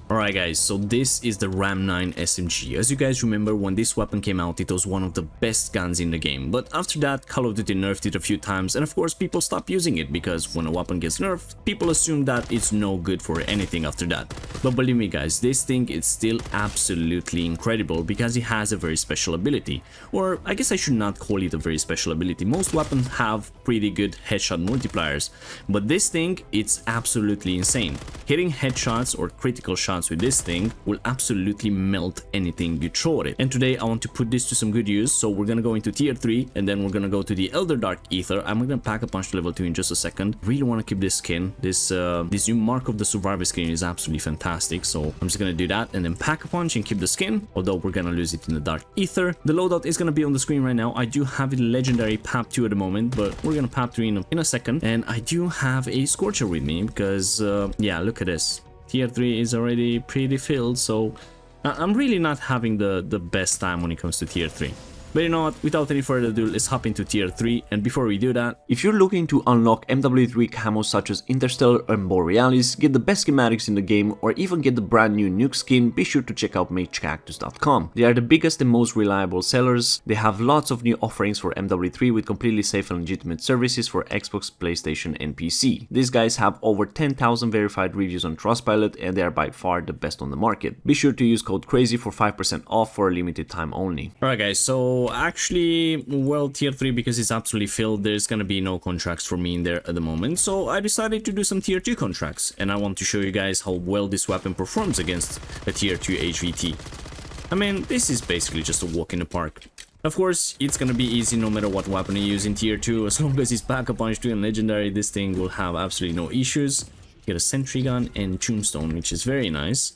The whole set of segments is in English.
Alright guys, so this is the Ram 9 SMG. As you guys remember, when this weapon came out, it was one of the best guns in the game. But after that, Call of Duty nerfed it a few times, and of course people stopped using it because when a weapon gets nerfed, people assume that it's no good for anything after that. But believe me guys, this thing is still absolutely incredible because it has a very special ability. Or I guess I should not call it a very special ability. Most weapons have pretty good headshot multipliers, but this thing, it's absolutely insane. Hitting headshots or critical shots with this thing will absolutely melt anything you throw at it. And today I want to put this to some good use, so we're gonna go into tier 3 and then we're gonna go to the Elder Dark Aether. I'm gonna pack a punch to level 2 in just a second. Really want to keep this skin. This new Mark of the Survivor skin is absolutely fantastic, so I'm just gonna do that and then pack a punch and keep the skin, although we're gonna lose it in the Dark Aether. The loadout is gonna be on the screen right now. I do have a legendary PAP 2 at the moment, but we're gonna PAP 3 in a second. And I do have a Scorcher with me because yeah, look at this. Tier 3 is already pretty filled, so I'm really not having the best time when it comes to tier 3. But you know what, without any further ado, let's hop into tier 3, and before we do that, if you're looking to unlock MW3 camos such as Interstellar and Borealis, get the best schematics in the game, or even get the brand new Nuke skin, be sure to check out Extractors.com. They are the biggest and most reliable sellers. They have lots of new offerings for MW3 with completely safe and legitimate services for Xbox, PlayStation and PC. These guys have over 10,000 verified reviews on Trustpilot, and they are by far the best on the market. Be sure to use code CRAZY for 5% off for a limited time only. Alright guys, so actually, well, tier 3, because it's absolutely filled, there's gonna be no contracts for me in there at the moment, so I decided to do some tier 2 contracts, and I want to show you guys how well this weapon performs against a tier 2 HVT. I mean, this is basically just a walk in the park. Of course, it's gonna be easy no matter what weapon you use in tier 2, as long as it's pack a punch 2 and legendary, this thing will have absolutely no issues. Get a sentry gun and tombstone, which is very nice.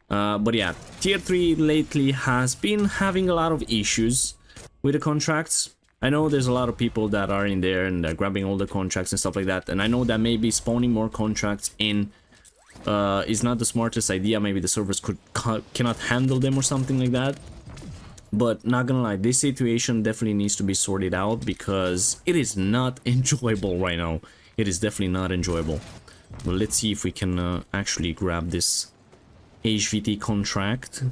But yeah, tier 3 lately has been having a lot of issues with the contracts. I know there's a lot of people that are in there and they're grabbing all the contracts and stuff like that, and I know that maybe spawning more contracts in is not the smartest idea. Maybe the servers cannot handle them or something like that. But not gonna lie, this situation definitely needs to be sorted out because it is not enjoyable right now. It is definitely not enjoyable. Well, let's see if we can actually grab this HVT contract.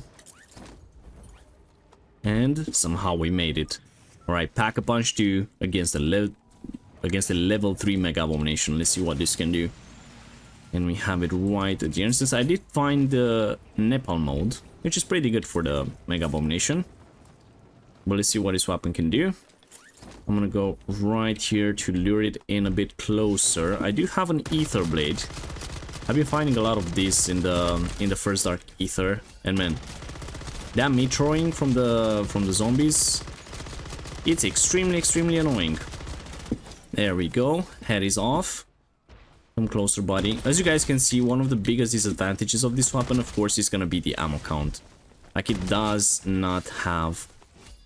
And somehow we made it. Alright, pack a punch 2 against the level 3 Mega Abomination. Let's see what this can do. And we have it right at the instance. I did find the Nepal mode, which is pretty good for the Mega Abomination. But let's see what this weapon can do. I'm gonna go right here to lure it in a bit closer. I do have an Ether Blade. I've been finding a lot of these in the first Dark Aether, and man, that metroing from the zombies, it's extremely annoying. There we go. Head is off. Come closer, buddy. As you guys can see, one of the biggest disadvantages of this weapon, of course, is gonna be the ammo count. Like, it does not have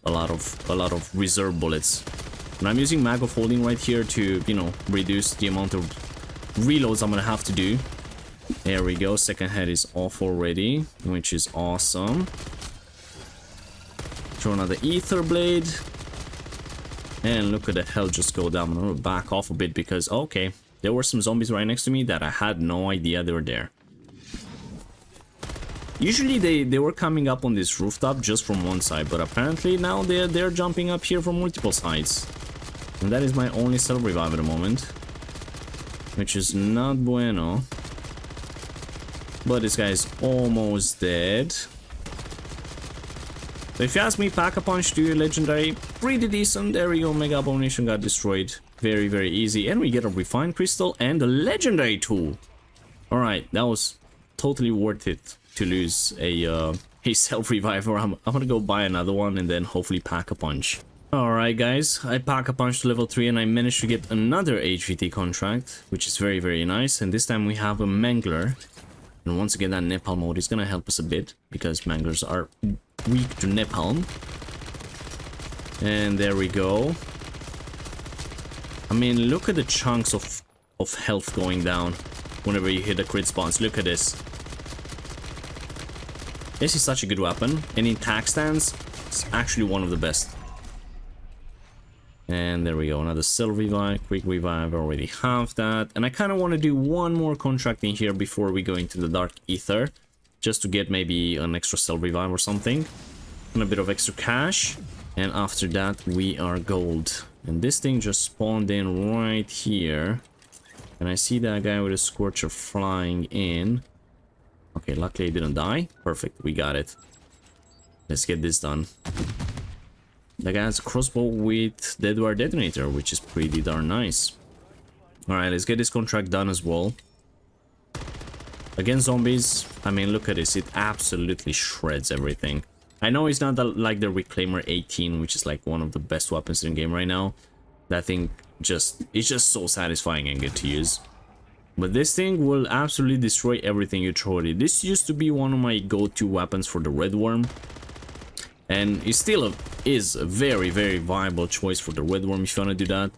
a lot of reserve bullets. And I'm using mag of holding right here to, you know, reduce the amount of reloads I'm gonna have to do. There we go. Second head is off already, which is awesome. Throw another Ether Blade. And look at the hell just go down. I'm gonna back off a bit because, okay, there were some zombies right next to me that I had no idea they were there. Usually they were coming up on this rooftop just from one side, but apparently now they're jumping up here from multiple sides. And that is my only self revive at the moment, which is not bueno. But this guy is almost dead. So if you ask me, pack a punch 2 legendary, pretty decent. There we go, Mega Abomination got destroyed. Very easy. And we get a refined crystal and a legendary tool. Alright, that was totally worth it to lose a self revive, or I'm gonna go buy another one and then hopefully pack a punch. Alright guys, I pack a punch to level 3 and I managed to get another HVT contract, which is very nice. And this time we have a Mangler. And once again, that Nepal mode is gonna help us a bit because Manglers are weak to Nepal. And there we go. I mean, look at the chunks of health going down whenever you hit the crit spawns. Look at this. This is such a good weapon, and in tac stance, it's actually one of the best. And there we go, another self revive, quick revive, I already have that. And I kind of want to do one more contract in here before we go into the Dark Aether. just to get maybe an extra cell revive or something, and a bit of extra cash, and after that we are gold. And this thing just spawned in right here, and I see that guy with a Scorcher flying in. Okay, luckily he didn't die. Perfect, we got it. Let's get this done. That guy has a crossbow with Deadwire Detonator, which is pretty darn nice. Alright, let's get this contract done as well. Against zombies, I mean, look at this. It absolutely shreds everything. I know it's not like the Reclaimer 18, which is like one of the best weapons in the game right now. That thing it's just so satisfying and good to use. But this thing will absolutely destroy everything you throw at it. This used to be one of my go-to weapons for the Red Worm. And it still is a very, very viable choice for the Red Worm if you want to do that.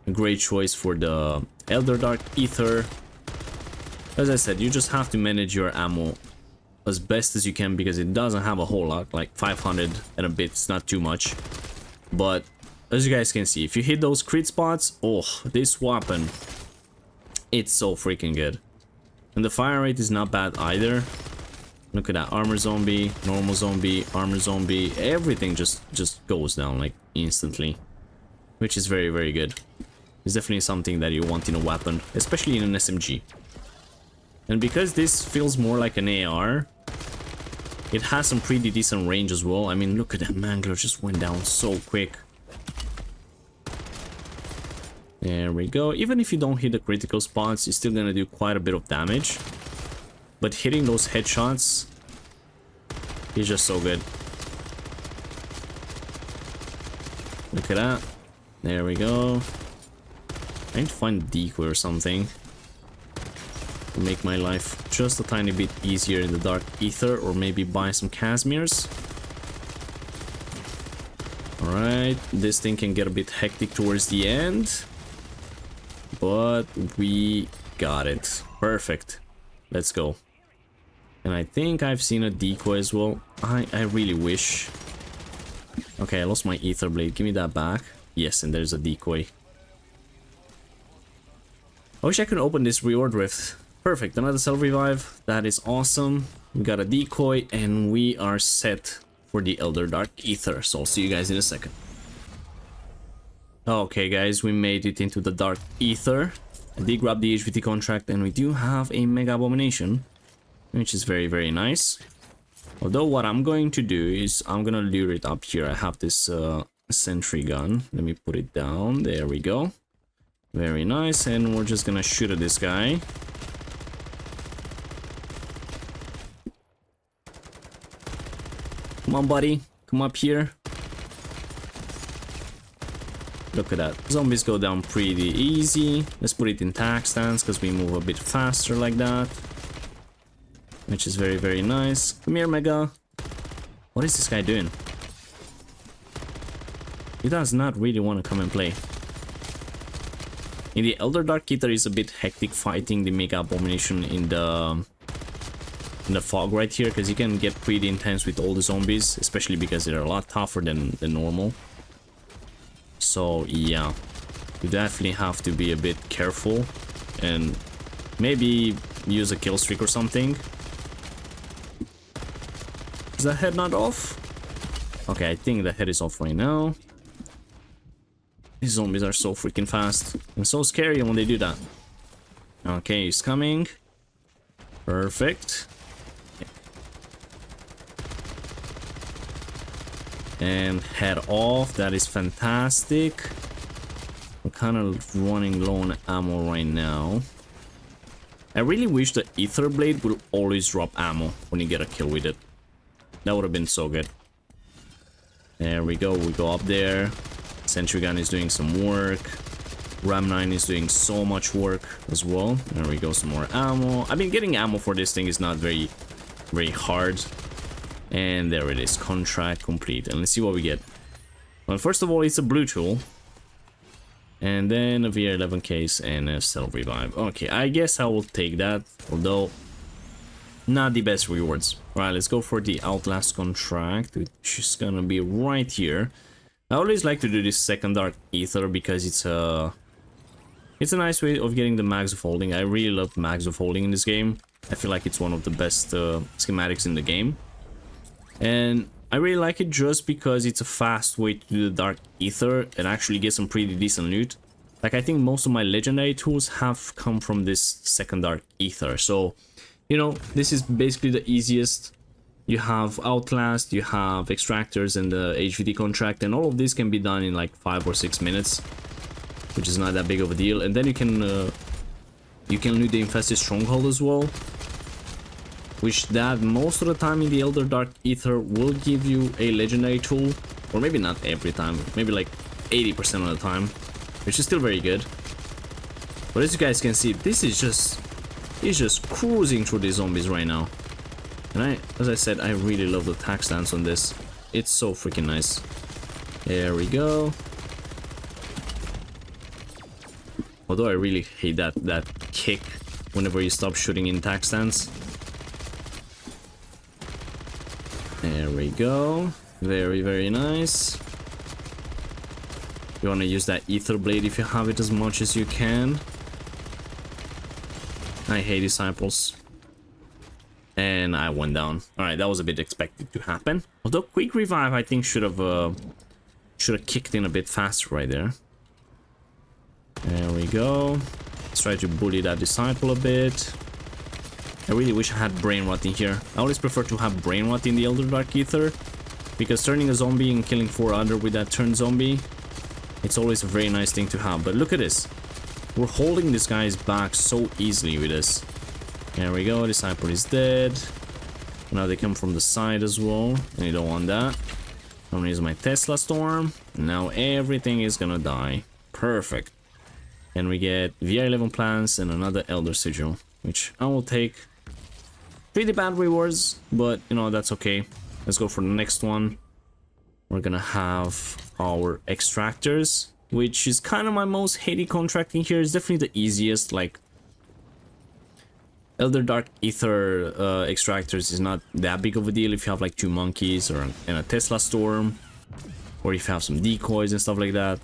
A great choice for the Elder Dark Aether. As I said, you just have to manage your ammo as best as you can because it doesn't have a whole lot, like 500 and a bit, it's not too much. But as you guys can see, if you hit those crit spots, oh, this weapon, it's so freaking good. And the fire rate is not bad either. Look at that, armor zombie, normal zombie, armor zombie, everything just goes down like instantly, which is very, very good. It's definitely something that you want in a weapon, especially in an SMG. And because this feels more like an AR, it has some pretty decent range as well. I mean, look at that, Mangler just went down so quick. There we go. Even if you don't hit the critical spots, you're still gonna do quite a bit of damage. But hitting those headshots is just so good. Look at that. There we go. I need to find a decoy or something to make my life just a tiny bit easier in the Dark Aether, or maybe buy some Casimirs. Alright, this thing can get a bit hectic towards the end, but we got it. Perfect. Let's go. And I think I've seen a decoy as well. I really wish. Okay, I lost my Aether Blade. Give me that back. Yes, and there's a decoy. I wish I could open this reward rift. Perfect, another cell revive. That is awesome. We got a decoy and we are set for the Elder Dark Aether. So I'll see you guys in a second. Okay guys, we made it into the Dark Aether. I did grab the HVT contract and we do have a Mega Abomination, which is very, very nice. Although what I'm going to do is I'm gonna lure it up here. I have this sentry gun. Let me put it down. There we go. Very nice. And we're just gonna shoot at this guy. Come on, buddy. Come up here. Look at that. Zombies go down pretty easy. Let's put it in tack stance because we move a bit faster like that, which is very, very nice. Come here, Mega. What is this guy doing? He does not really want to come and play. In the Elder Dark Aether is a bit hectic fighting the Mega Abomination in the fog right here, because you can get pretty intense with all the zombies, especially because they're a lot tougher than normal. So yeah, you definitely have to be a bit careful and maybe use a kill streak or something. Is the head not off? Okay, I think the head is off right now. These zombies are so freaking fast and so scary when they do that. Okay, he's coming. Perfect. And head off. That is fantastic. I'm kind of running low on ammo right now. I really wish the Aether Blade would always drop ammo when you get a kill with it. That would have been so good. There we go. We go up there. Sentry gun is doing some work. Ram 9 is doing so much work as well. There we go. Some more ammo. I mean, getting ammo for this thing is not very hard. And there it is, contract complete. And let's see what we get. Well, first of all, it's a blue tool. And then a VR11 case and a cell revive. Okay, I guess I will take that. Although, not the best rewards. Alright, let's go for the Outlast contract, which is gonna be right here. I always like to do this second Dark Aether because it's a It's a nice way of getting the mags of holding. I really love mags of holding in this game. I feel like it's one of the best schematics in the game. And I really like it just because it's a fast way to do the Dark Aether and actually get some pretty decent loot. Like, I think most of my legendary tools have come from this second Dark Aether. So, you know, this is basically the easiest. You have Outlast, you have Extractors and the HVT contract, and all of this can be done in like 5 or 6 minutes, which is not that big of a deal. And then you can loot the infested Stronghold as well, which that most of the time in the Elder Dark Aether will give you a legendary tool, or maybe not every time, maybe like 80% of the time, which is still very good. But as you guys can see, this is just cruising through these zombies right now. And as I said, I really love the attack stance on this. It's so freaking nice. There we go. Although I really hate that kick whenever you stop shooting in attack stance. There we go. Very, very nice. You want to use that ether blade if you have it as much as you can. I hate disciples. And I went down. Alright, that was a bit expected to happen. Although quick revive I think should have kicked in a bit faster right there. There we go. Let's try to bully that disciple a bit. I really wish I had brain rot in here. I always prefer to have brain rot in the Elder Dark Aether, because turning a zombie and killing 4 other with that turned zombie, it's always a very nice thing to have. But look at this. We're holding this guy's back so easily with this. There we go, disciple is dead. Now they come from the side as well, and you don't want that. I'm gonna use my Tesla Storm. Now everything is gonna die. Perfect. And we get VR11 plants and another Elder Sigil, which I will take. Pretty bad rewards, but you know, that's okay. Let's go for the next one. We're gonna have our Extractors, which is kind of my most hated contract in here. It's definitely the easiest. Like, Elder Dark Aether Extractors is not that big of a deal if you have like 2 monkeys and a Tesla Storm, or if you have some decoys and stuff like that.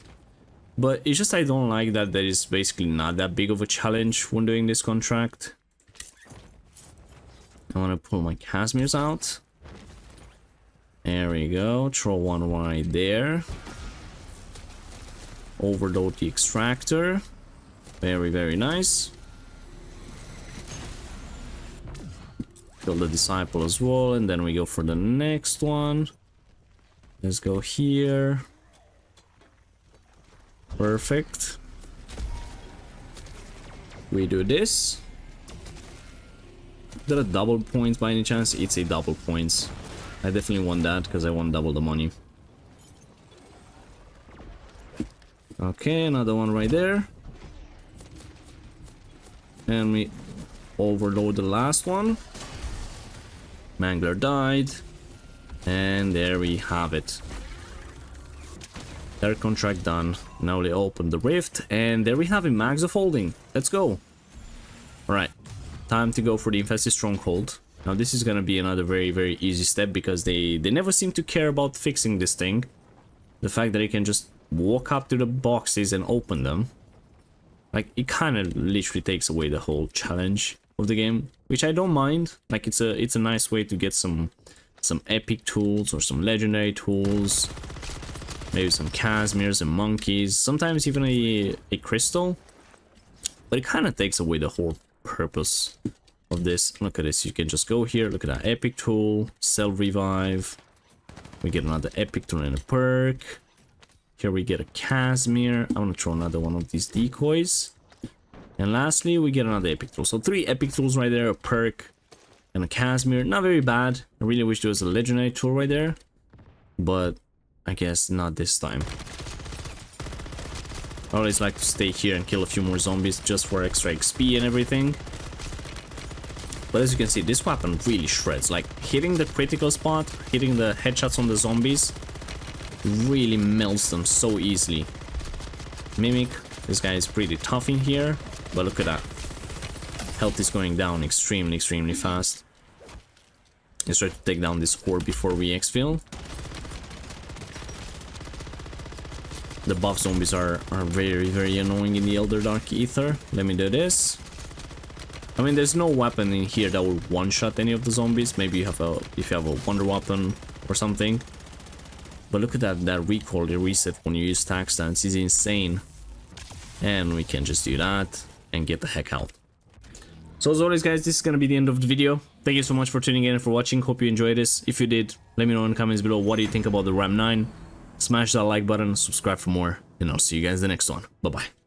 But it's just I don't like that there is basically not that big of a challenge when doing this contract. I want to pull my Casimirs out. There we go. Throw one right there. Overload the Extractor. Very, very nice. Kill the disciple as well, and then we go for the next one. Let's go here. Perfect. We do this. Is that a double points by any chance? It's a double points. I definitely want that because I want double the money. Okay, another one right there. And we overload the last one. Mangler died. And there we have it. Their contract done. Now they open the rift, and there we have it, mags of holding. Let's go. Alright, time to go for the infested stronghold. Now this is gonna be another very, very easy step because they never seem to care about fixing this thing. The fact that you can just walk up to the boxes and open them, like, it kind of literally takes away the whole challenge of the game, which I don't mind. Like, it's a nice way to get some epic tools or some legendary tools. Maybe some Casimirs and monkeys, sometimes even a crystal. But it kind of takes away the whole purpose of this. Look at this, you can just go here, look at that epic tool, sell revive. We get another epic tool and a perk. Here we get a Casimir. I'm gonna throw another one of these decoys. And lastly, we get another epic tool. So 3 epic tools right there, a perk and a Casimir. Not very bad. I really wish there was a legendary tool right there, but I guess not this time. I always like to stay here and kill a few more zombies just for extra XP and everything. But as you can see, this weapon really shreds. Like, hitting the critical spot, hitting the headshots on the zombies, really melts them so easily. Mimic, this guy is pretty tough in here, but look at that. Health is going down extremely, extremely fast. Let's try to take down this core before we exfil. The buff zombies are very annoying in the Elder Dark Aether. Let me do this. I mean, there's no weapon in here that will one-shot any of the zombies. Maybe you have a, if you have a wonder weapon or something. But look at that recoil, the reset when you use tac stance is insane. And we can just do that and get the heck out. So as always guys, this is gonna be the end of the video. Thank you so much for tuning in and for watching. Hope you enjoyed this. If you did, let me know in the comments below what do you think about the RAM 9. Smash that like button, subscribe for more, and I'll see you guys in the next one. Bye bye.